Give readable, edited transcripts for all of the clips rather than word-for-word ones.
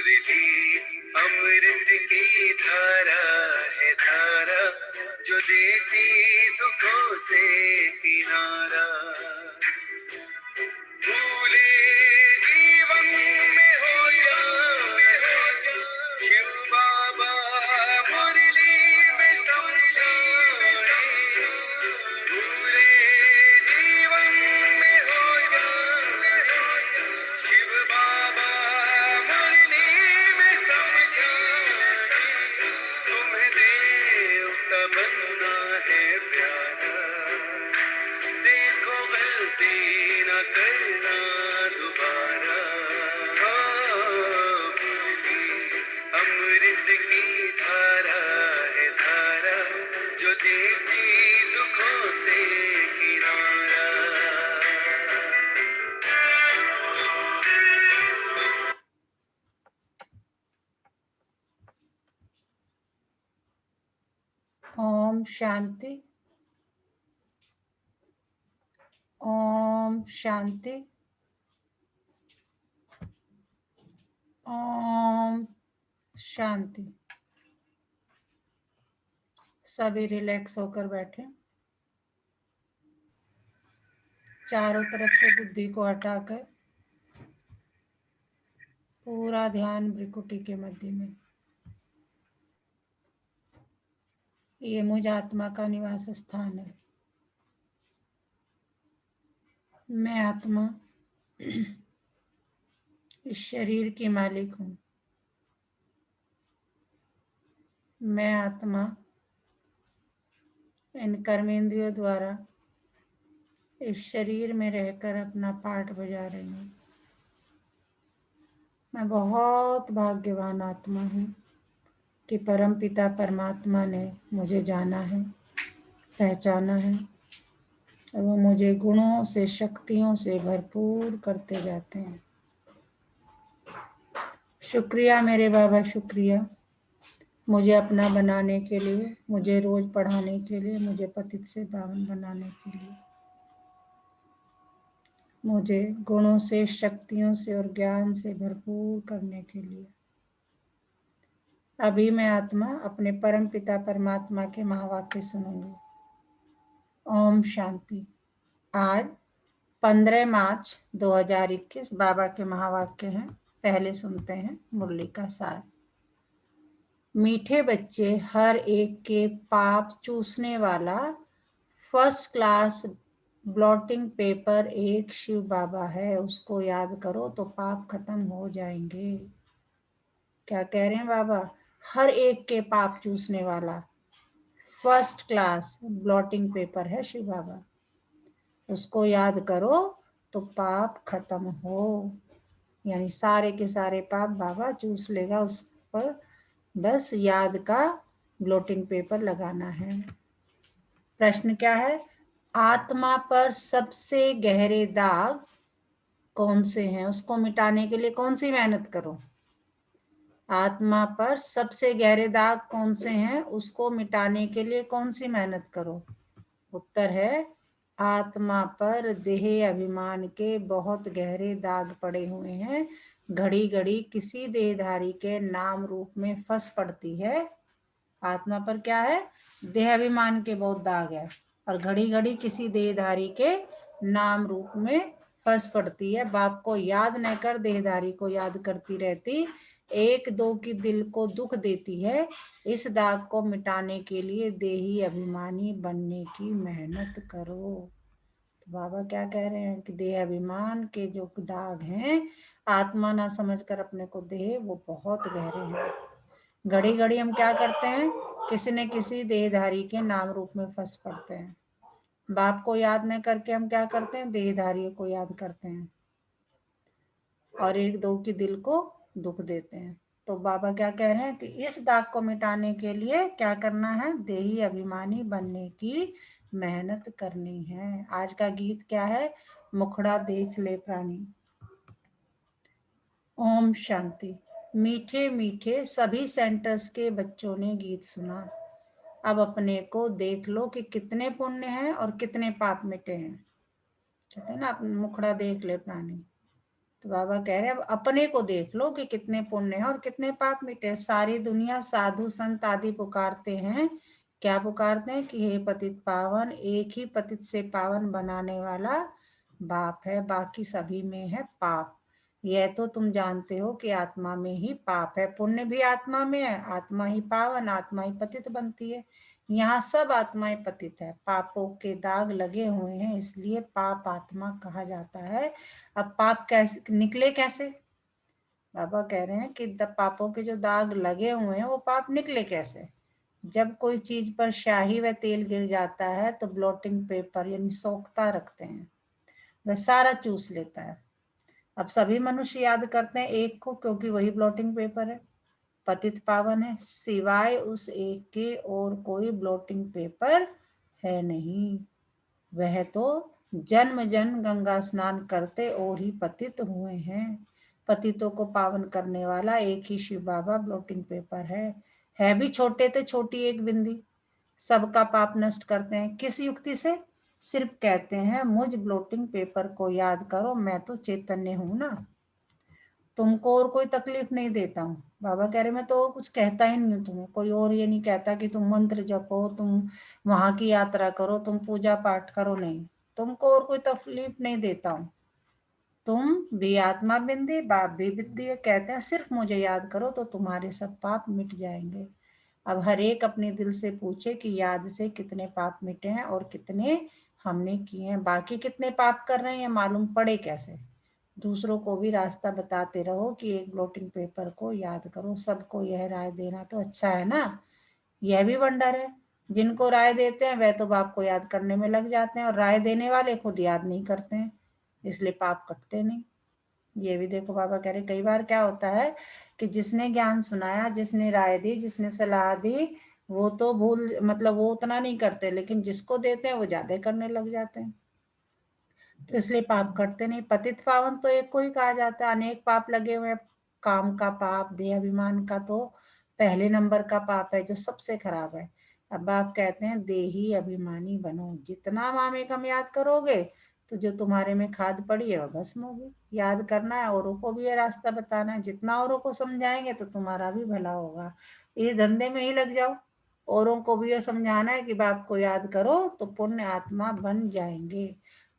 मुरली अमृत की धारा है धारा, जो देती दुखों से किनारा। भूले जीवन में हो जाए शिव बाबा मुरली में समझाए। भूले जीवन में हो जाए शिव बाबा मुरली में समझाए। तुम्हें देवता बनना है प्यारा, देखो गलती न करना दोबारा। मुरली अमृत की धारा है धारा, जो देती दुखों से किनारा। ओम शांति। ओम शांति। ओम शांति। सभी रिलैक्स होकर बैठे, चारों तरफ से बुद्धि को हटाकर पूरा ध्यान भ्रिकुटी के मध्य में। ये मुझ आत्मा का निवास स्थान है। मैं आत्मा इस शरीर की मालिक हूँ। मैं आत्मा इन कर्मेंद्रियों द्वारा इस शरीर में रहकर अपना पाठ बजा रही हूँ। मैं बहुत भाग्यवान आत्मा हूँ कि परमपिता परमात्मा ने मुझे जाना है, पहचाना है, और वो मुझे गुणों से, शक्तियों से भरपूर करते जाते हैं। शुक्रिया मेरे बाबा, शुक्रिया मुझे अपना बनाने के लिए, मुझे रोज पढ़ाने के लिए, मुझे पतित से पावन बनाने के लिए, मुझे गुणों से, शक्तियों से और ज्ञान से भरपूर करने के लिए। अभी मैं आत्मा अपने परम पिता परमात्मा के महावाक्य सुनूंगी। ओम शांति। आज 15 मार्च 2021 बाबा के महावाक्य हैं। पहले सुनते हैं मुरली का सार। मीठे बच्चे, हर एक के पाप चूसने वाला फर्स्ट क्लास ब्लॉटिंग पेपर एक शिव बाबा है। उसको याद करो तो पाप खत्म हो जाएंगे। क्या कह रहे हैं बाबा? हर एक के पाप चूसने वाला फर्स्ट क्लास ब्लॉटिंग पेपर है शिव बाबा। उसको याद करो तो पाप खत्म हो, यानी सारे के सारे पाप बाबा चूस लेगा। उस पर बस याद का ब्लॉटिंग पेपर लगाना है। प्रश्न क्या है? आत्मा पर सबसे गहरे दाग कौन से हैं? उसको मिटाने के लिए कौन सी मेहनत करो? आत्मा पर सबसे गहरे दाग कौन से हैं? उसको मिटाने के लिए कौन सी मेहनत करो? उत्तर है, आत्मा पर देह अभिमान के बहुत गहरे दाग पड़े हुए हैं। घड़ी घड़ी किसी देहधारी के नाम रूप में फंस पड़ती है। आत्मा पर क्या है? देह अभिमान के बहुत दाग है, और घड़ी घड़ी किसी देहधारी के नाम रूप में फंस पड़ती है। बाप को याद न कर देहधारी को याद करती रहती, एक दो की दिल को दुख देती है। इस दाग को मिटाने के लिए देही अभिमानी बनने की मेहनत करो। तो बाबा क्या कह रहे हैं कि देह अभिमान के जो दाग हैं, आत्मा ना समझकर अपने को देह, वो बहुत गहरे हैं। घड़ी घड़ी हम क्या करते हैं? किसी न किसी देहधारी के नाम रूप में फंस पड़ते हैं। बाप को याद न करके हम क्या करते हैं? देहधारियों को याद करते हैं और एक दो की दिल को दुख देते हैं। तो बाबा क्या कह रहे हैं कि इस दाग को मिटाने के लिए क्या करना है? देही अभिमानी बनने की मेहनत करनी है। आज का गीत क्या है? मुखड़ा देख ले प्राणी। ओम शांति। मीठे मीठे सभी सेंटर्स के बच्चों ने गीत सुना। अब अपने को देख लो कि कितने पुण्य हैं और कितने पाप मिटे हैं। कहते हैं ना, मुखड़ा देख ले प्राणी। तो बाबा कह रहे हैं अब अपने को देख लो कि कितने पुण्य हैं और कितने पाप मिटे हैं। सारी दुनिया साधु संत आदि पुकारते हैं, क्या पुकारते हैं कि हे पतित पावन, एक ही पतित से पावन बनाने वाला बाप है, बाकी सभी में है पाप। यह तो तुम जानते हो कि आत्मा में ही पाप है, पुण्य भी आत्मा में है, आत्मा ही पावन, आत्मा ही पतित बनती है। यहाँ सब आत्माएं पतित है, पापों के दाग लगे हुए हैं, इसलिए पाप आत्मा कहा जाता है। अब पाप कैसे निकले, कैसे? बाबा कह रहे हैं कि पापों के जो दाग लगे हुए हैं वो पाप निकले कैसे? जब कोई चीज पर स्याही व तेल गिर जाता है तो ब्लॉटिंग पेपर यानी सोखता रखते हैं, वह सारा चूस लेता है। अब सभी मनुष्य याद करते हैं एक को, क्योंकि वही ब्लॉटिंग पेपर है, पतित पावन है, सिवाय उस एक के और कोई ब्लॉटिंग पेपर है नहीं। वह तो जन्म जन्म गंगा स्नान करते और ही पतित हुए हैं। पतितों को पावन करने वाला एक ही शिव बाबा ब्लॉटिंग पेपर है भी छोटे से छोटी एक बिंदी, सबका पाप नष्ट करते हैं। किस युक्ति से? सिर्फ कहते हैं मुझ ब्लॉटिंग पेपर को याद करो, मैं तो चैतन्य हूं ना, तुमको और कोई तकलीफ नहीं देता हूँ। बाबा कह रहे मैं तो कुछ कहता ही नहीं हूँ तुम्हें, कोई और ये नहीं कहता कि तुम मंत्र जपो, तुम वहां की यात्रा करो, तुम पूजा पाठ करो, नहीं, तुमको और कोई तकलीफ नहीं देता हूँ। तुम भी आत्मा बिंदी, बाप भी बिंदी है, कहते हैं सिर्फ मुझे याद करो तो तुम्हारे सब पाप मिट जाएंगे। अब हर एक अपने दिल से पूछे कि याद से कितने पाप मिटे हैं और कितने हमने किए हैं, बाकी कितने पाप कर रहे हैं मालूम पड़े कैसे? दूसरों को भी रास्ता बताते रहो कि एक ब्लॉटिंग पेपर को याद करो। सबको यह राय देना तो अच्छा है ना, यह भी वंडर है। जिनको राय देते हैं वह तो बाप को याद करने में लग जाते हैं और राय देने वाले खुद याद नहीं करते हैं, इसलिए पाप कटते नहीं। ये भी देखो बाबा कह रहे कई बार क्या होता है कि जिसने ज्ञान सुनाया, जिसने राय दी, जिसने सलाह दी, वो तो भूल मतलब वो उतना नहीं करते, लेकिन जिसको देते हैं वो ज्यादा करने लग जाते हैं, तो इसलिए पाप करते नहीं। पतित पावन तो एक को ही कहा जाता है, अनेक पाप लगे हुए हैं। काम का पाप, देह अभिमान का तो पहले नंबर का पाप है जो सबसे खराब है। अब आप कहते हैं देही अभिमानी बनो, जितना मामेकम याद करोगे तो जो तुम्हारे में खाद पड़ी है वह भस्म होगी। याद करना है, औरों को भी ये रास्ता बताना है, जितना औरों को समझाएंगे तो तुम्हारा भी भला होगा। इस धंधे में ही लग जाओ, औरों को भी ये समझाना है कि बाप को याद करो तो पुण्य आत्मा बन जाएंगे।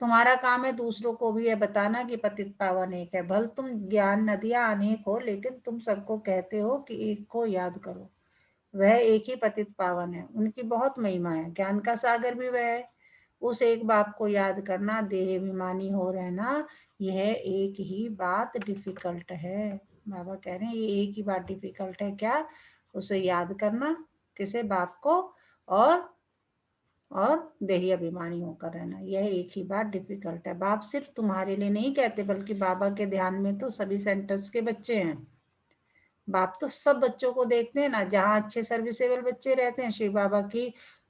तुम्हारा काम है दूसरों को भी ये बताना कि पतित पावन एक है। भल तुम ज्ञान नदियां अनेक हो, लेकिन तुम सबको कहते हो कि एक को याद करो, वह एक ही पतित पावन है, उनकी बहुत महिमा है, ज्ञान का सागर भी वह है। उस एक बाप को याद करना, देह अभिमानी हो रहना, यह एक ही बात डिफिकल्ट है। बाबा कह रहे हैं ये एक ही बात डिफिकल्ट है, क्या? उसे याद करना, किसे? बाप को, और और देही अभिमानी होकर रहना, यह एक ही बात डिफिकल्ट है। बाप सिर्फ तुम्हारे लिए नहीं कहते, बल्कि बाबा के ध्यान में तो सभी सेंटर्स के बच्चे हैं। बाप तो सब बच्चों को देखते हैं ना, जहाँ अच्छे सर्विसेबल बच्चे रहते हैं, शिव बाबा की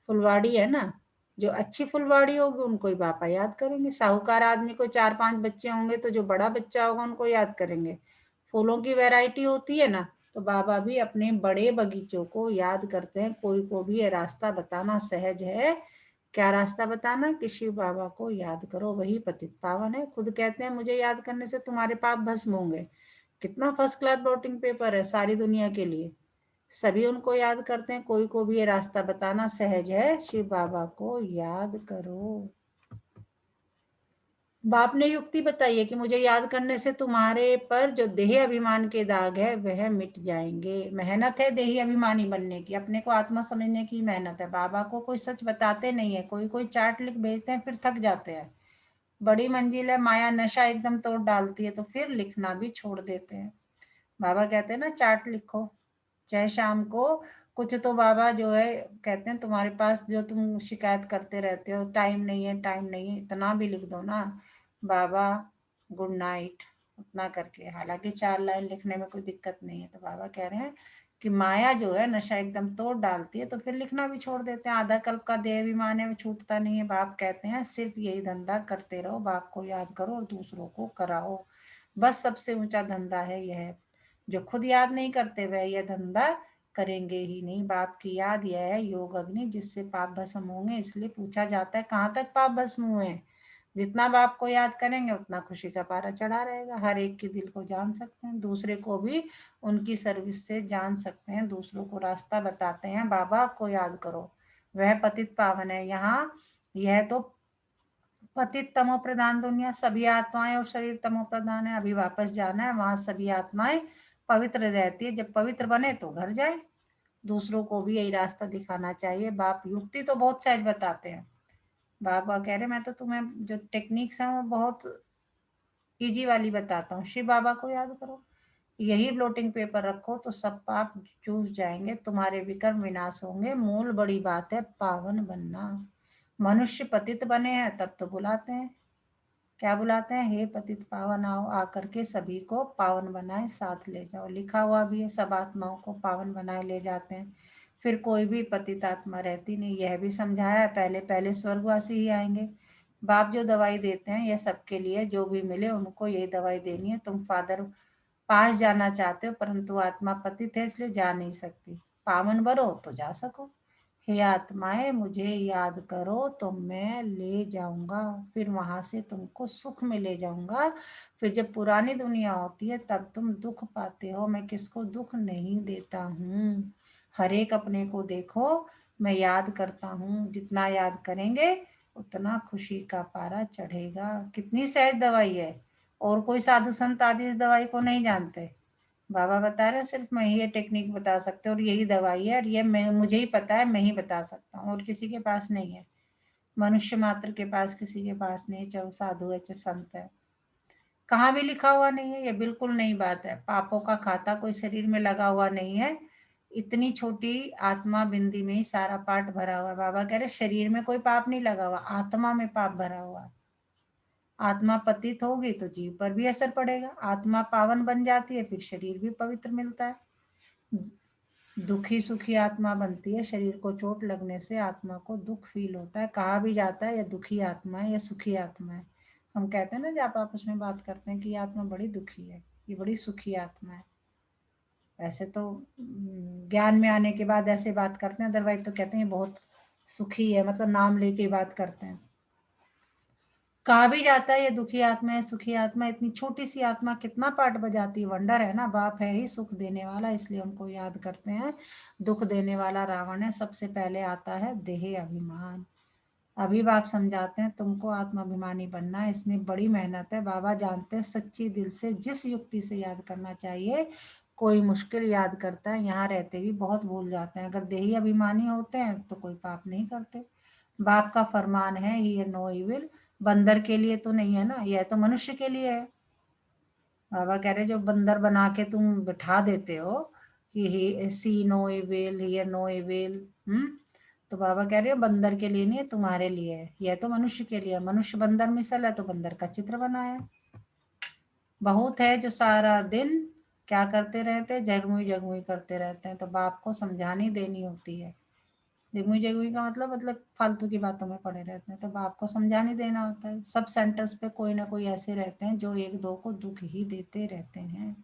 फुलवाड़ी है ना, जो अच्छी फुलवाड़ी होगी उनको ही बाबा याद करेंगे। साहूकार आदमी को 4-5 बच्चे होंगे तो जो बड़ा बच्चा होगा उनको याद करेंगे। फूलों की वैरायटी होती है ना, तो बाबा भी अपने बड़े बगीचों को याद करते हैं। कोई को भी ये रास्ता बताना सहज है। क्या रास्ता बताना? कि शिव बाबा को याद करो, वही पतित पावन है। खुद कहते हैं मुझे याद करने से तुम्हारे पाप भस्म होंगे। कितना फर्स्ट क्लास ब्लॉटिंग पेपर है सारी दुनिया के लिए, सभी उनको याद करते हैं। कोई को भी ये रास्ता बताना सहज है, शिव बाबा को याद करो। बाप ने युक्ति बताई है कि मुझे याद करने से तुम्हारे पर जो देह अभिमान के दाग है वह मिट जाएंगे। मेहनत है देही अभिमानी बनने की, अपने को आत्मा समझने की मेहनत है। बाबा को कोई सच बताते नहीं है, कोई कोई चार्ट लिख भेजते हैं फिर थक जाते हैं। बड़ी मंजिल है, माया नशा एकदम तोड़ डालती है तो फिर लिखना भी छोड़ देते हैं। बाबा कहते हैं ना चार्ट लिखो, चाहे शाम को कुछ, तो बाबा जो है कहते हैं तुम्हारे पास जो तुम शिकायत करते रहते हो, टाइम नहीं है, टाइम नहीं है, इतना भी लिख दो ना, बाबा गुड नाइट, उतना करके। हालांकि 4 लाइन लिखने में कोई दिक्कत नहीं है। तो बाबा कह रहे हैं कि माया जो है नशा एकदम तोड़ डालती है तो फिर लिखना भी छोड़ देते हैं। आधा कल्प का देह अभिमान है, छूटता नहीं है। बाप कहते हैं सिर्फ यही धंधा करते रहो, बाप को याद करो और दूसरों को कराओ, बस सबसे ऊंचा धंधा है यह। जो खुद याद नहीं करते वह यह धंधा करेंगे ही नहीं। बाप की याद यह है योग अग्नि, जिससे पाप भस्म होंगे। इसलिए पूछा जाता है कहाँ तक पाप भस्म हुए हैं? जितना बाप को याद करेंगे उतना खुशी का पारा चढ़ा रहेगा। हर एक के दिल को जान सकते हैं, दूसरे को भी उनकी सर्विस से जान सकते हैं, दूसरों को रास्ता बताते हैं। बाबा को याद करो, वह पतित पावन है। यहाँ यह तो पतित तमो प्रधान दुनिया, सभी आत्माएं और शरीर तमो प्रधान है। अभी वापस जाना है, वहां सभी आत्माएं पवित्र रहती है। जब पवित्र बने तो घर जाए। दूसरों को भी यही रास्ता दिखाना चाहिए। बाप युक्ति तो बहुत सहज बताते हैं। बाबा कह रहे मैं तो तुम्हें जो टेक्निक्स हैं वो बहुत इजी वाली बताता हूँ। शिव बाबा को याद करो, यही ब्लोटिंग पेपर रखो तो सब पाप चूस जाएंगे, तुम्हारे विकर्म विनाश होंगे। मूल बड़ी बात है पावन बनना। मनुष्य पतित बने हैं तब तो बुलाते हैं, क्या बुलाते हैं, हे पतित पावन आओ, आकर के सभी को पावन बनाए साथ ले जाओ। लिखा हुआ भी है, सब आत्माओं को पावन बनाए ले जाते हैं। फिर कोई भी पतित आत्मा रहती नहीं। यह भी समझाया है, पहले पहले स्वर्गवासी ही आएंगे। बाप जो दवाई देते हैं यह सबके लिए, जो भी मिले उनको यही दवाई देनी है। तुम फादर पास जाना चाहते हो परंतु आत्मा पतित है इसलिए जा नहीं सकती। पावन बनो तो जा सको। हे आत्माएं मुझे याद करो तो मैं ले जाऊंगा, फिर वहां से तुमको सुख में ले जाऊंगा। फिर जब पुरानी दुनिया होती है तब तुम दुख पाते हो, मैं किसको दुख नहीं देता हूँ। हर एक अपने को देखो, मैं याद करता हूँ। जितना याद करेंगे उतना खुशी का पारा चढ़ेगा। कितनी सहज दवाई है, और कोई साधु संत आदि इस दवाई को नहीं जानते। बाबा बता रहे हैं सिर्फ मैं ही ये टेक्निक बता सकते और यही दवाई है, और ये मैं मुझे ही पता है, मैं ही बता सकता हूँ, और किसी के पास नहीं है। मनुष्य मात्र के पास किसी के पास नहीं, चाहे वो साधु है चाहे संत है। कहाँ भी लिखा हुआ नहीं है, ये बिल्कुल नई बात है। पापों का खाता कोई शरीर में लगा हुआ नहीं है। इतनी छोटी आत्मा बिंदी में ही सारा पाठ भरा हुआ है। बाबा कह रहे शरीर में कोई पाप नहीं लगा हुआ, आत्मा में पाप भरा हुआ है। आत्मा पतित होगी तो जीव पर भी असर पड़ेगा। आत्मा पावन बन जाती है फिर शरीर भी पवित्र मिलता है। दुखी सुखी आत्मा बनती है, शरीर को चोट लगने से आत्मा को दुख फील होता है। कहा भी जाता है या दुखी आत्मा है या सुखी आत्मा है। हम कहते हैं ना जब आपस में बात करते हैं कि ये आत्मा बड़ी दुखी है, ये बड़ी सुखी आत्मा है। वैसे तो ज्ञान में आने के बाद ऐसे बात करते हैं, अदरवाइज तो कहते हैं ये बहुत सुखी है, मतलब नाम लेके बात करते हैं। कहा भी जाता है ये दुखी आत्मा है सुखी आत्मा। इतनी छोटी सी आत्मा कितना पार्ट बजाती है, वंडर है ना। बाप है ही सुख देने वाला, इसलिए उनको याद करते हैं। दुख देने वाला रावण है। सबसे पहले आता है देह अभिमान। अभी बाप समझाते हैं तुमको आत्माभिमानी बनना है, इसमें बड़ी मेहनत है। बाबा जानते हैं सच्ची दिल से जिस युक्ति से याद करना चाहिए। कोई मुश्किल याद करता है, यहाँ रहते भी बहुत भूल जाते हैं। अगर देही अभिमानी होते हैं तो कोई पाप नहीं करते। बाप का फरमान है हियर नो इविल। बंदर के लिए तो नहीं है ना, यह तो मनुष्य के लिए है। बाबा कह रहे जो बंदर बना के तुम बिठा देते हो कि see no evil hear no evil, तो बाबा कह रहे हो बंदर के लिए नहीं है, तुम्हारे लिए है। यह तो मनुष्य के लिए है। मनुष्य बंदर मिसल है तो बंदर का चित्र बनाया। बहुत है जो सारा दिन क्या करते रहते हैं, जगमुई जगमुई करते रहते हैं, तो बाप को समझानी देनी होती है। जगमुई जगमुई का मतलब फालतू की बातों में पड़े रहते हैं, तो बाप को समझानी देना होता है। सब सेंटर्स पे कोई ना कोई ऐसे रहते हैं जो एक दो को दुख ही देते रहते हैं।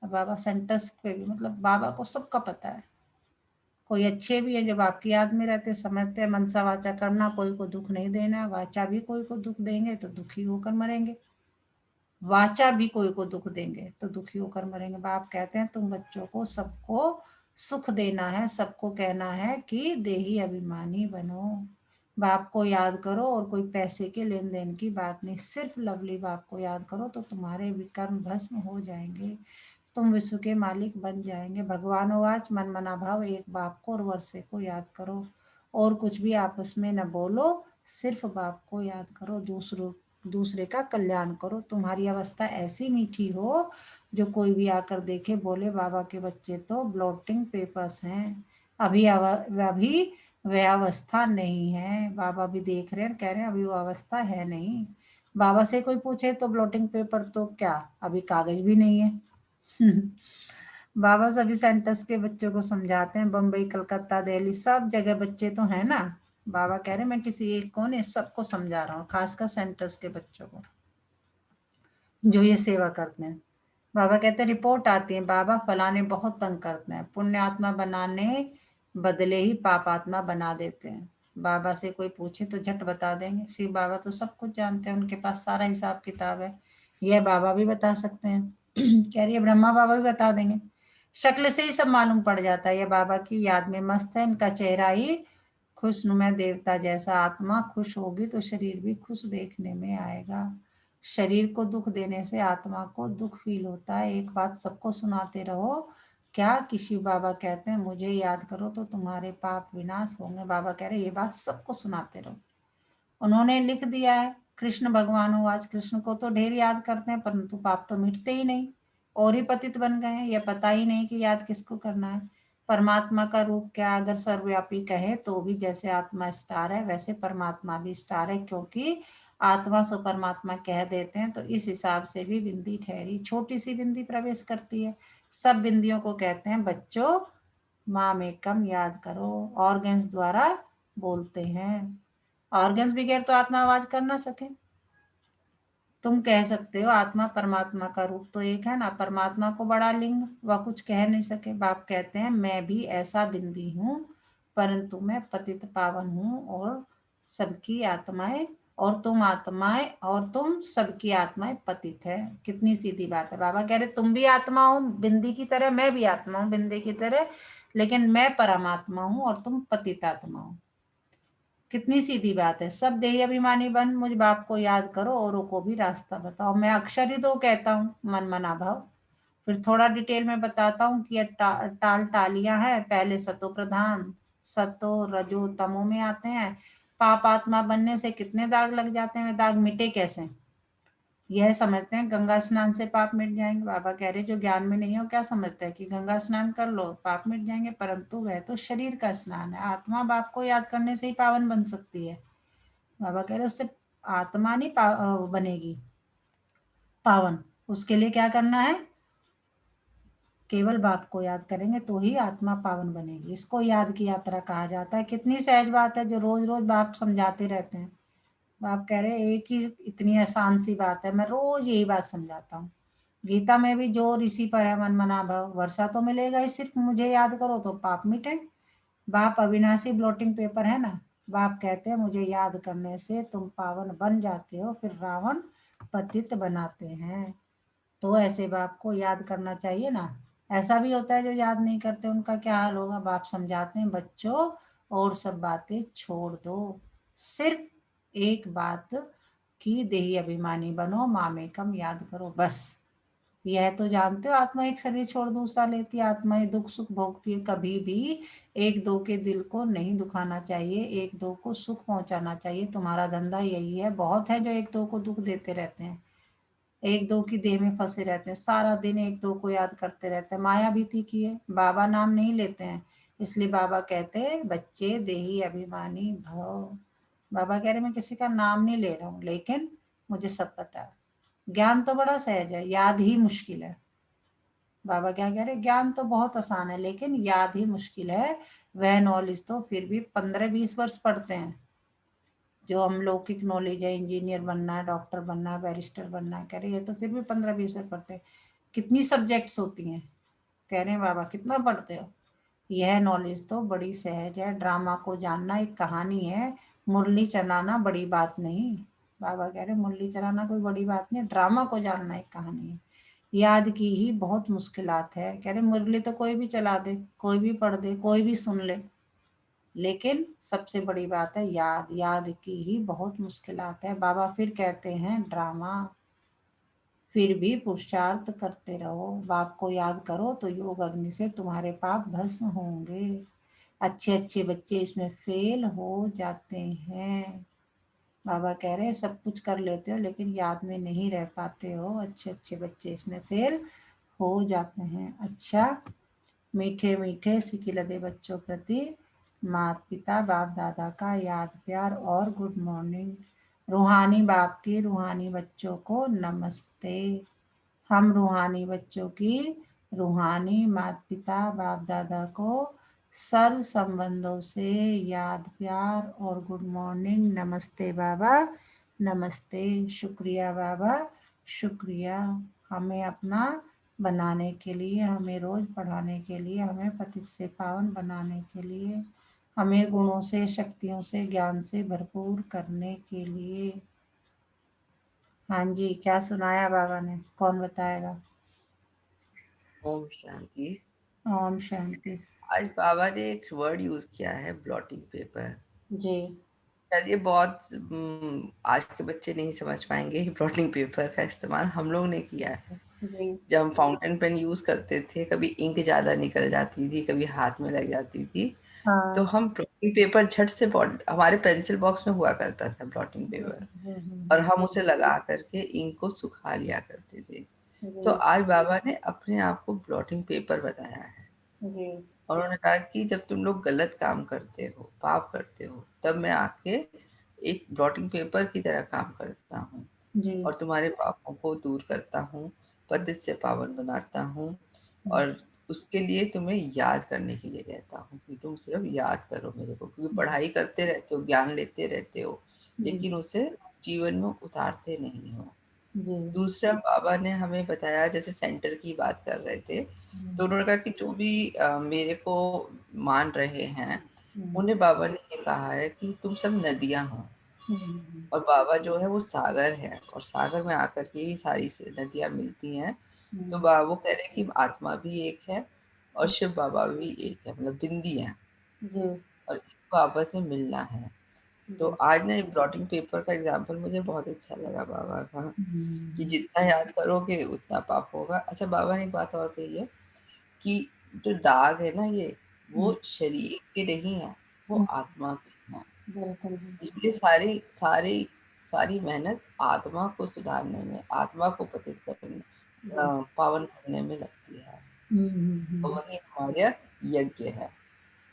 अब बाबा सेंटर्स पे भी बाबा को सबका पता है। कोई अच्छे भी है जो आपकी याद में रहते, समझते हैं मनसा वाचा करना, कोई को दुख नहीं देना। वाचा भी कोई को दुख देंगे तो दुखी होकर मरेंगे, वाचा भी कोई को दुख देंगे तो दुखी होकर मरेंगे। बाप कहते हैं तुम बच्चों को सबको सुख देना है, सबको कहना है कि देही अभिमानी बनो। बाप को याद करो, और कोई पैसे के लेन देन की बात नहीं, सिर्फ लवली बाप को याद करो तो तुम्हारे विकर्म भस्म हो जाएंगे, तुम विश्व के मालिक बन जाएंगे। भगवान वाच मन मना भाव एक बाप को और वर्षे को याद करो, और कुछ भी आपस में न बोलो, सिर्फ बाप को याद करो। दूसरे का कल्याण करो। तुम्हारी अवस्था ऐसी मीठी हो जो कोई भी आकर देखे बोले बाबा के बच्चे तो ब्लोटिंग पेपर्स हैं। अभी वह अवस्था नहीं है। बाबा भी देख रहे हैं, कह रहे हैं अभी वो अवस्था है नहीं। बाबा से कोई पूछे तो ब्लोटिंग पेपर तो क्या, अभी कागज भी नहीं है। बाबा सभी सेंटर्स के बच्चों को समझाते हैं, बम्बई कलकत्ता दिल्ली सब जगह बच्चे तो है ना। बाबा कह रहे मैं किसी एक को नहीं, सबको समझा रहा हूँ, खासकर सेंटर्स के बच्चों को जो ये सेवा करते हैं। बाबा कहते हैं रिपोर्ट आती है बाबा फलाने बहुत तंग करते हैं, पुण्य आत्मा बनाने बदले ही पाप आत्मा बना देते हैं। बाबा से कोई पूछे तो झट बता देंगे, शिव बाबा तो सब कुछ जानते हैं, उनके पास सारा हिसाब किताब है। यह बाबा भी बता सकते हैं। कह रही है ब्रह्मा बाबा भी बता देंगे, शक्ल से ही सब मालूम पड़ जाता है। यह बाबा की याद में मस्त है, इनका चेहरा ही खुशनुमा देवता जैसा। आत्मा खुश होगी तो शरीर भी खुश देखने में आएगा। शरीर को दुख देने से आत्मा को दुख फील होता है। एक बात सबको सुनाते रहो, क्या कि शिव बाबा कहते हैं मुझे याद करो तो तुम्हारे पाप विनाश होंगे। बाबा कह रहे ये बात सबको सुनाते रहो। उन्होंने लिख दिया है, कृष्ण भगवान हो, आज कृष्ण को तो ढेर याद करते हैं परंतु पाप तो मिटते ही नहीं, और ही पतित बन गए हैं। यह पता ही नहीं कि याद किसको करना है। परमात्मा का रूप क्या, अगर सर्वव्यापी कहे तो भी जैसे आत्मा स्टार है वैसे परमात्मा भी स्टार है, क्योंकि आत्मा सो परमात्मा कह देते हैं तो इस हिसाब से भी बिंदी ठहरी। छोटी सी बिंदी प्रवेश करती है। सब बिंदियों को कहते हैं बच्चों माम एकम याद करो। ऑर्गन्स द्वारा बोलते हैं, ऑर्गन्स बगैर तो आत्मा आवाज कर ना सके। तुम कह सकते हो आत्मा परमात्मा का रूप तो एक है ना, परमात्मा को बड़ा लिंग वह कुछ कह नहीं सके। बाप कहते हैं मैं भी ऐसा बिंदी हूँ परंतु मैं पतित पावन हूँ, और सबकी आत्माएं और तुम सबकी आत्माएं पतित है। कितनी सीधी बात है। बाबा कह रहे तुम भी आत्मा हो बिंदी की तरह, मैं भी आत्मा हूँ बिंदी की तरह, लेकिन मैं परमात्मा हूँ और तुम पतित आत्मा हो। कितनी सीधी बात है। सब देही अभिमानी बन मुझ बाप को याद करो, औरों को भी रास्ता बताओ। मैं अक्षर ही तो कहता हूँ, मन मना भाव। फिर थोड़ा डिटेल में बताता हूँ कि ये टाल टालियां हैं। पहले सतो प्रधान, सतो रजो तमो में आते हैं। पाप आत्मा बनने से कितने दाग लग जाते हैं, वे दाग मिटे कैसे। यह समझते हैं गंगा स्नान से पाप मिट जाएंगे। बाबा कह रहे जो ज्ञान में नहीं हो क्या समझते हैं कि गंगा स्नान कर लो पाप मिट जाएंगे, परंतु वह तो शरीर का स्नान है। आत्मा बाप को याद करने से ही पावन बन सकती है। बाबा कह रहे उससे आत्मा नहीं बनेगी पावन, उसके लिए क्या करना है, केवल बाप को याद करेंगे तो ही आत्मा पावन बनेगी। इसको याद की यात्रा कहा जाता है। कितनी सहज बात है जो रोज रोज बाप समझाते रहते हैं। बाप कह रहे एक ही इतनी आसान सी बात है, मैं रोज यही बात समझाता हूँ। गीता में भी जो ऋषि पर है मन मना भव, वर्षा तो मिलेगा ही, सिर्फ मुझे याद करो तो पाप मिटे। बाप अविनाशी ब्लोटिंग पेपर है ना। बाप कहते हैं मुझे याद करने से तुम पावन बन जाते हो, फिर रावण पतित बनाते हैं। तो ऐसे बाप को याद करना चाहिए ना। ऐसा भी होता है जो याद नहीं करते, उनका क्या हाल होगा। बाप समझाते हैं बच्चों और सब बातें छोड़ दो, सिर्फ एक बात की देही अभिमानी बनो, मामेकम याद करो बस। यह तो जानते हो आत्मा एक शरीर छोड़ दूसरा लेती है, आत्मा दुख सुख भोगती है। कभी भी एक दो के दिल को नहीं दुखाना चाहिए, एक दो को सुख पहुंचाना चाहिए। तुम्हारा धंधा यही है। बहुत है जो एक दो को दुख देते रहते हैं, एक दो की देह में फंसे रहते हैं, सारा दिन एक दो को याद करते रहते हैं। माया भीति की है, बाबा नाम नहीं लेते हैं। इसलिए बाबा कहते हैं बच्चे देही अभिमानी भव। बाबा कह रहे मैं किसी का नाम नहीं ले रहा हूँ, लेकिन मुझे सब पता है। ज्ञान तो बड़ा सहज है, याद ही मुश्किल है। बाबा क्या कह रहे ज्ञान तो बहुत आसान है लेकिन याद ही मुश्किल है। वह नॉलेज तो फिर भी 15-20 वर्ष पढ़ते हैं। जो हम लौकिक नॉलेज है, इंजीनियर बनना है, डॉक्टर बनना है, बैरिस्टर बनना है, कह रहे ये तो फिर भी 15-20 वर्ष पढ़ते हैं। कितनी सब्जेक्ट्स होती हैं, कह रहे हैं बाबा कितना पढ़ते हो। यह नॉलेज तो बड़ी सहज है। ड्रामा को जानना एक कहानी है, मुरली चलाना बड़ी बात नहीं। बाबा कह रहे मुरली चलाना कोई बड़ी बात नहीं, ड्रामा को जानना एक कहानी है। याद की ही बहुत मुश्किलात है। कह रहे मुरली तो कोई भी चला दे, कोई भी पढ़ दे, कोई भी सुन ले, लेकिन सबसे बड़ी बात है याद। याद की ही बहुत मुश्किलात है। बाबा फिर कहते हैं ड्रामा, फिर भी पुरुषार्थ करते रहो। बाप को याद करो तो योग अग्नि से तुम्हारे पाप भस्म होंगे। अच्छे अच्छे बच्चे इसमें फेल हो जाते हैं। बाबा कह रहे हैं सब कुछ कर लेते हो लेकिन याद में नहीं रह पाते हो। अच्छे अच्छे बच्चे इसमें फेल हो जाते हैं। अच्छा, मीठे मीठे सिकिलदे बच्चों प्रति माता पिता बाप दादा का याद प्यार और गुड मॉर्निंग। रूहानी बाप की रूहानी बच्चों को नमस्ते। हम रूहानी बच्चों की रूहानी माता पिता बाप दादा को सर्व संबंधों से याद प्यार और गुड मॉर्निंग। नमस्ते बाबा, नमस्ते। शुक्रिया बाबा, शुक्रिया। हमें अपना बनाने के लिए, हमें रोज पढ़ाने के लिए, हमें पतित से पावन बनाने के लिए। हमें गुणों से, शक्तियों से, ज्ञान से भरपूर करने के लिए। हाँ जी, क्या सुनाया बाबा ने? कौन बताएगा? ओम शांति। ओम शांति। आज बाबा ने एक वर्ड यूज किया है, ब्लॉटिंग पेपर। जी शायद ये बहुत आज के बच्चे नहीं समझ पाएंगे। ब्लॉटिंग पेपर का इस्तेमाल हम लोग ने किया है। जी। जब हम फाउंटेन पेन यूज करते थे, कभी इंक ज्यादा निकल जाती थी, कभी हाथ में लग जाती थी, तो हाँ। हम ब्लॉटिंग पेपर झट से हमारे पेंसिल बॉक्स में हुआ करता था ब्लॉटिंग पेपर, और हम उसे लगा करके इंक को सुखा लिया करते थे। तो जी आज बाबा ने अपने आप को ब्लॉटिंग पेपर बताया है, जी और उन्होंने कहा कि जब तुम लोग गलत काम करते हो, पाप करते हो, तब मैं आके एक ब्लॉटिंग पेपर की तरह काम करता हूँ जी। और तुम्हारे पापों को दूर करता हूँ, पतित से पावन बनाता हूँ, और उसके लिए तुम्हें याद करने के लिए कहता हूँ कि तुम सिर्फ याद करो मेरे को, क्योंकि पढ़ाई करते रहते हो, ज्ञान लेते रहते हो, जी लेकिन उसे जीवन में उतारते नहीं हो। जी। दूसरा, बाबा ने हमें बताया, जैसे सेंटर की बात कर रहे थे, तो उन्होंने कहा कि जो भी मेरे को मान रहे हैं, उन्हें बाबा ने ये कहा है कि तुम सब नदियां हो, और बाबा जो है वो सागर है, और सागर में आकर के ही सारी नदियां मिलती हैं। तो बाबा वो कह रहे हैं कि आत्मा भी एक है और शिव बाबा भी एक है, मतलब बिंदी है, जी और इनको आपस में मिलना है। तो जी। आज ना ब्लॉटिंग पेपर का एग्जाम्पल मुझे बहुत अच्छा लगा बाबा का, कि जितना याद करोगे उतना पाप होगा। अच्छा, बाबा ने एक बात और कही है कि जो दाग है ना, ये वो शरीर के नहीं है, वो आत्मा के हैं। बिल्कुल बिल्कुल। इसलिए सारी सारी सारी मेहनत आत्मा को सुधारने में, आत्मा को पतित करने, जी। पावन करने में लगती है, और वही हमारा यज्ञ है।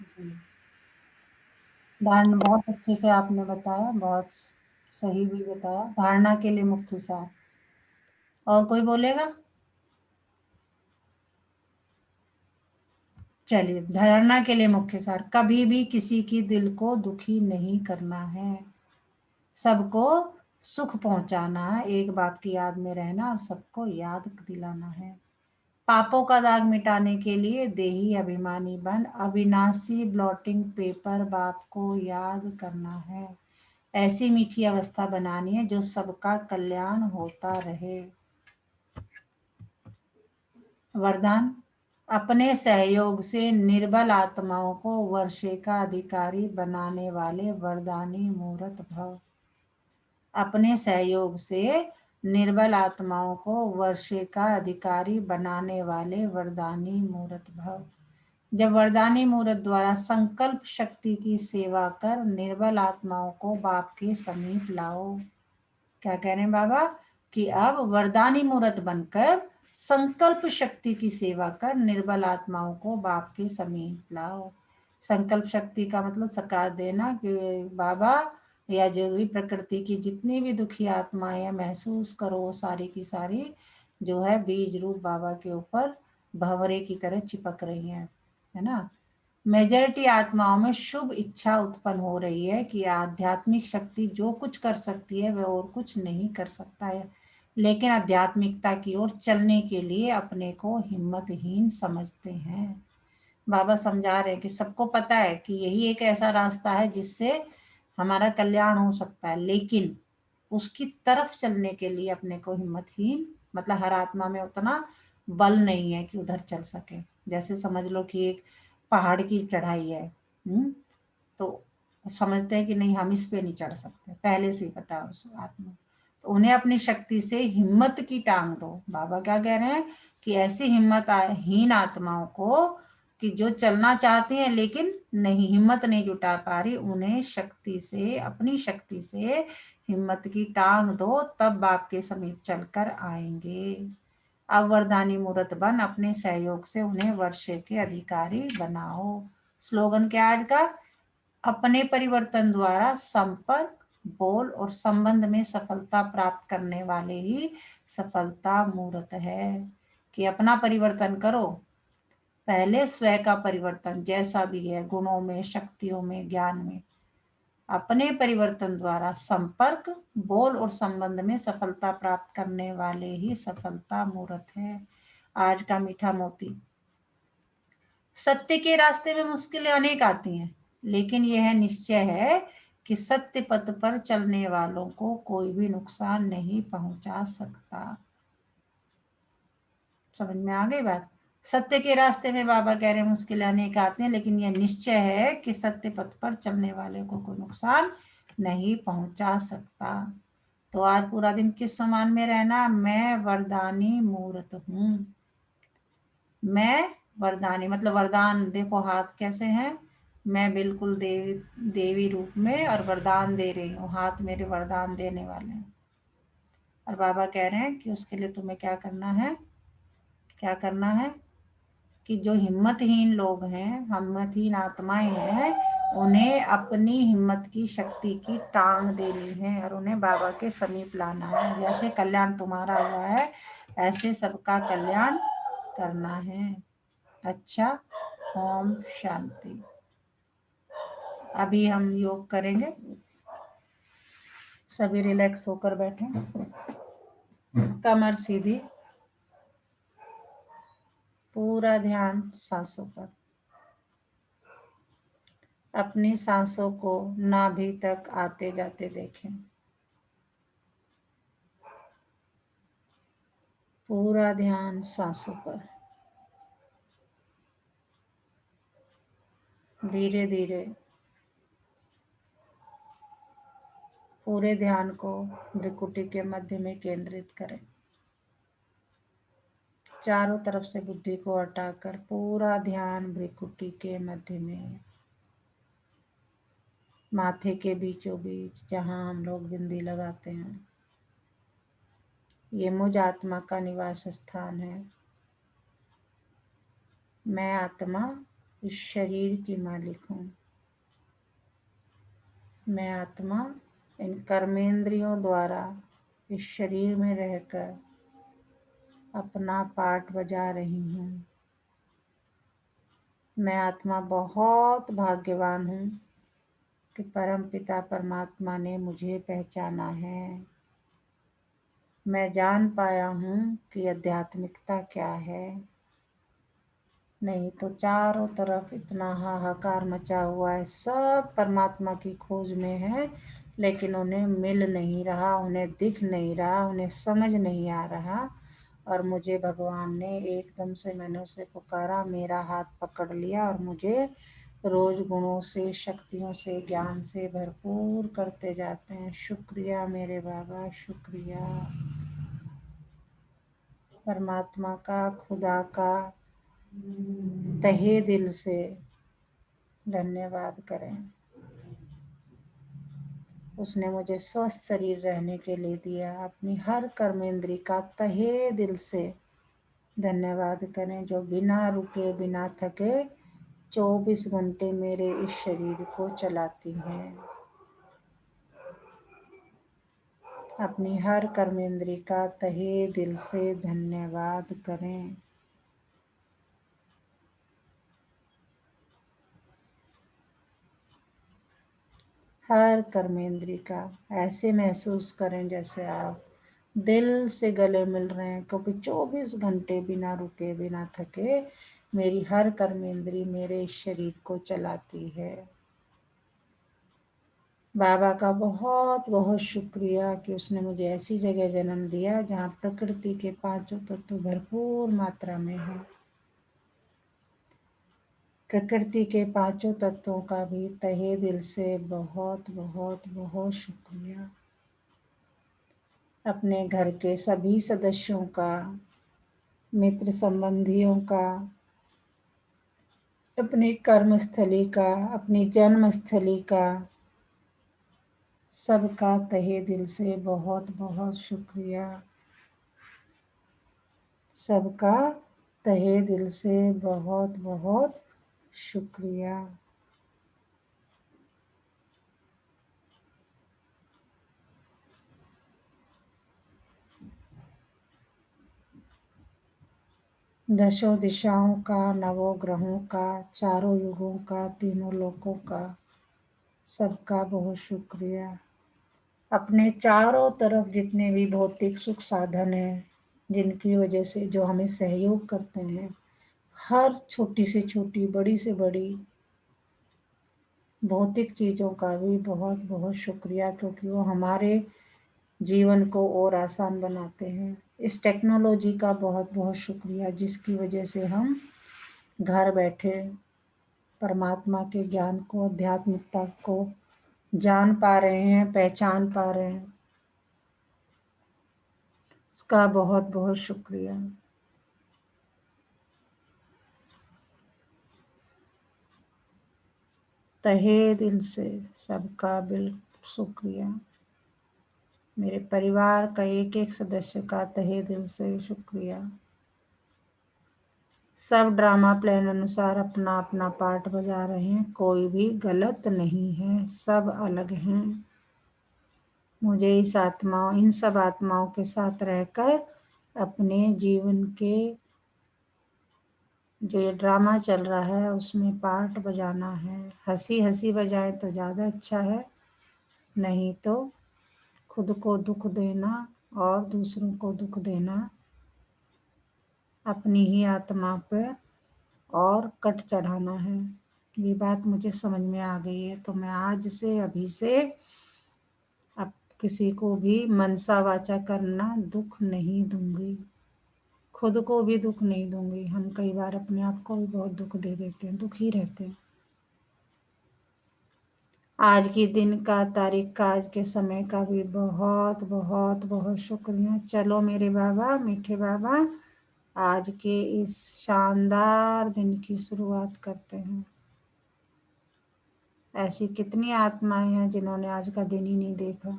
जी। धारणा बहुत अच्छे से आपने बताया, बहुत सही भी बताया। धारणा के लिए मुख्य सार। और कोई बोलेगा? चलिए, धारणा के लिए मुख्य सार। कभी भी किसी की दिल को दुखी नहीं करना है, सबको सुख पहुंचाना है, एक बाप की याद में रहना और सबको याद दिलाना है। पापों का दाग मिटाने के लिए देही अभिमानी बन अविनाशी ब्लॉटिंग पेपर बाप को याद करना है। ऐसी मीठी अवस्था बनानी है जो सबका कल्याण होता रहे। वरदान। अपने सहयोग से निर्बल आत्माओं को वर्षे का अधिकारी बनाने वाले वरदानी मूर्त भव। अपने सहयोग से निर्बल आत्माओं को वर्षे का अधिकारी बनाने वाले वरदानी मूर्त भव। जब वरदानी मूर्त द्वारा संकल्प शक्ति की सेवा कर निर्बल आत्माओं को बाप के समीप लाओ। क्या कह रहे हैं बाबा? कि अब वरदानी मूर्त बनकर संकल्प शक्ति की सेवा कर निर्बल आत्माओं को बाप के समीप लाओ। संकल्प शक्ति का मतलब सकार देना कि बाबा, या जो भी प्रकृति की जितनी भी दुखी आत्माएं महसूस करो, सारी की सारी जो है बीज रूप बाबा के ऊपर भंवरे की तरह चिपक रही है ना। मेजॉरिटी आत्माओं में शुभ इच्छा उत्पन्न हो रही है कि आध्यात्मिक शक्ति जो कुछ कर सकती है वह और कुछ नहीं कर सकता है, लेकिन आध्यात्मिकता की ओर चलने के लिए अपने को हिम्मतहीन समझते हैं। बाबा समझा रहे हैं कि सबको पता है कि यही एक ऐसा रास्ता है जिससे हमारा कल्याण हो सकता है, लेकिन उसकी तरफ चलने के लिए अपने को हिम्मतहीन, मतलब हर आत्मा में उतना बल नहीं है कि उधर चल सके। जैसे समझ लो कि एक पहाड़ की चढ़ाई है, तो समझते हैं कि नहीं हम इस पे नहीं चढ़ सकते, पहले से ही पता है उस आत्मा। तो उन्हें अपनी शक्ति से हिम्मत की टांग दो। बाबा क्या कह रहे हैं कि ऐसी हिम्मत हीन आत्माओं को कि जो चलना चाहती हैं लेकिन नहीं, हिम्मत नहीं जुटा पा रही, उन्हें शक्ति से, अपनी शक्ति से हिम्मत की टांग दो, तब बाप के समीप चलकर आएंगे। अब वरदानी मूर्त बन अपने सहयोग से उन्हें वर्षे के अधिकारी बनाओ। स्लोगन क्या आज का? अपने परिवर्तन द्वारा संपर्क, बोल और संबंध में सफलता प्राप्त करने वाले ही सफलता मूर्त है। कि अपना परिवर्तन करो, पहले स्वयं का परिवर्तन जैसा भी है, गुणों में, शक्तियों में, ज्ञान में, अपने परिवर्तन द्वारा संपर्क, बोल और संबंध में सफलता प्राप्त करने वाले ही सफलता मूर्त है। आज का मीठा मोती। सत्य के रास्ते में मुश्किलें अनेक आती हैं, लेकिन यह निश्चय है कि सत्य पथ पर चलने वालों को कोई भी नुकसान नहीं पहुंचा सकता। समझ में आ गई बात? सत्य के रास्ते में बाबा कह रहे हैं मुश्किलें अनेक आती हैं, लेकिन यह निश्चय है कि सत्य पथ पर चलने वाले को कोई नुकसान नहीं पहुंचा सकता। तो आज पूरा दिन किस समान में रहना? मैं वरदानी मूर्त हूँ। मैं वरदानी मतलब वरदान, देखो हाथ कैसे हैं, मैं बिल्कुल देवी रूप में और वरदान दे रही हूँ, हाथ मेरे वरदान देने वाले हैं। और बाबा कह रहे हैं कि उसके लिए तुम्हें क्या करना है, क्या करना है कि जो हिम्मतहीन लोग हैं, हिम्मतहीन आत्माएं हैं, उन्हें अपनी हिम्मत की शक्ति की टांग देनी है और उन्हें बाबा के समीप लाना है। जैसे कल्याण तुम्हारा हुआ है, ऐसे सबका कल्याण करना है। अच्छा, ओम शांति। अभी हम योग करेंगे, सभी रिलैक्स होकर बैठें, कमर सीधी, पूरा ध्यान सांसों पर। अपनी सांसों को नाभि तक आते जाते देखें। पूरा ध्यान सांसों पर। धीरे धीरे पूरे ध्यान को भ्रिकुटी के मध्य में केंद्रित करें। चारों तरफ से बुद्धि को हटाकर पूरा ध्यान भ्रिकुटी के मध्य में, माथे के बीचों बीच जहां हम लोग बिंदी लगाते हैं। ये मुझ आत्मा का निवास स्थान है। मैं आत्मा इस शरीर की मालिक हूँ। मैं आत्मा इन कर्मेंद्रियों द्वारा इस शरीर में रहकर अपना पाठ बजा रही हूँ। मैं आत्मा बहुत भाग्यवान हूँ कि परम पिता परमात्मा ने मुझे पहचाना है। मैं जान पाया हूँ कि आध्यात्मिकता क्या है। नहीं तो चारों तरफ इतना हाहाकार मचा हुआ है, सब परमात्मा की खोज में है, लेकिन उन्हें मिल नहीं रहा, उन्हें दिख नहीं रहा, उन्हें समझ नहीं आ रहा। और मुझे भगवान ने एकदम से, मैंने उसे पुकारा, मेरा हाथ पकड़ लिया और मुझे रोज गुणों से, शक्तियों से, ज्ञान से भरपूर करते जाते हैं। शुक्रिया मेरे बाबा, शुक्रिया। परमात्मा का, खुदा का तहे दिल से धन्यवाद करें। उसने मुझे स्वस्थ शरीर रहने के लिए दिया। अपनी हर कर्मेंद्री का तहे दिल से धन्यवाद करें, जो बिना रुके बिना थके 24 घंटे मेरे इस शरीर को चलाती है। अपनी हर कर्मेंद्री का तहे दिल से धन्यवाद करें। हर कर्मेंद्री का ऐसे महसूस करें जैसे आप दिल से गले मिल रहे हैं, क्योंकि 24 घंटे बिना रुके बिना थके मेरी हर कर्मेंद्री मेरे इस शरीर को चलाती है। बाबा का बहुत बहुत शुक्रिया कि उसने मुझे ऐसी जगह जन्म दिया जहाँ प्रकृति के पांचों तत्व भरपूर मात्रा में है। प्रकृति के पांचों तत्वों का भी तहे दिल से बहुत बहुत बहुत शुक्रिया। अपने घर के सभी सदस्यों का, मित्र संबंधियों का, अपनी कर्मस्थली का, अपनी जन्मस्थली का, सबका तहे दिल से बहुत बहुत शुक्रिया। सबका तहे दिल से बहुत बहुत शुक्रिया। दशों दिशाओं का, नवों ग्रहों का, चारों युगों का, तीनों लोकों का, सबका बहुत शुक्रिया। अपने चारों तरफ जितने भी भौतिक सुख साधन हैं, जिनकी वजह से जो हमें सहयोग करते हैं, हर छोटी से छोटी, बड़ी से बड़ी भौतिक चीज़ों का भी बहुत बहुत शुक्रिया, क्योंकि वो हमारे जीवन को और आसान बनाते हैं। इस टेक्नोलॉजी का बहुत बहुत शुक्रिया, जिसकी वजह से हम घर बैठे परमात्मा के ज्ञान को, आध्यात्मिकता को जान पा रहे हैं, पहचान पा रहे हैं। उसका बहुत बहुत शुक्रिया। तहे दिल से सबका बिल्कुल शुक्रिया। मेरे परिवार का एक एक सदस्य का तहे दिल से शुक्रिया। सब ड्रामा प्लान अनुसार अपना अपना पार्ट बजा रहे हैं, कोई भी गलत नहीं है, सब अलग हैं। मुझे इन सब आत्माओं के साथ रहकर अपने जीवन के जो ये ड्रामा चल रहा है उसमें पार्ट बजाना है। हंसी हंसी बजाए तो ज़्यादा अच्छा है, नहीं तो खुद को दुख देना और दूसरों को दुख देना अपनी ही आत्मा पर और कट चढ़ाना है। ये बात मुझे समझ में आ गई है, तो मैं आज से अभी से अब किसी को भी मनसा वाचा करना दुख नहीं दूंगी, खुद को भी दुख नहीं दूंगी। हम कई बार अपने आप को भी बहुत दुख दे देते हैं, दुखी रहते हैं। आज की दिन का, तारीख का, आज के समय का भी बहुत बहुत बहुत शुक्रिया। चलो मेरे बाबा, मीठे बाबा, आज के इस शानदार दिन की शुरुआत करते हैं। ऐसी कितनी आत्माएं हैं जिन्होंने आज का दिन ही नहीं देखा।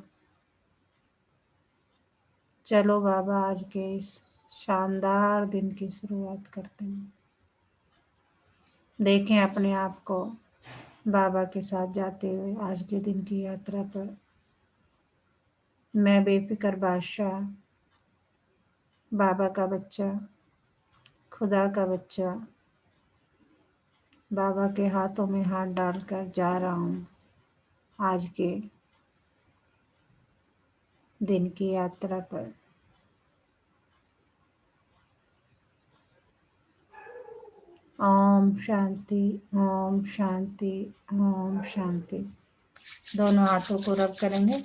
चलो बाबा, आज के इस शानदार दिन की शुरुआत करते हैं। देखें अपने आप को बाबा के साथ जाते हुए आज के दिन की यात्रा पर। मैं बेफिक्र बादशाह, बाबा का बच्चा, खुदा का बच्चा, बाबा के हाथों में हाथ डालकर जा रहा हूँ आज के दिन की यात्रा पर। ओम शांति, ओम शांति, ओम शांति। दोनों हाथों को रब करेंगे,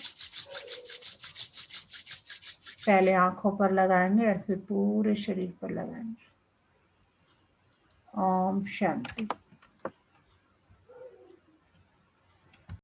पहले आंखों पर लगाएंगे और फिर पूरे शरीर पर लगाएंगे। ओम शांति।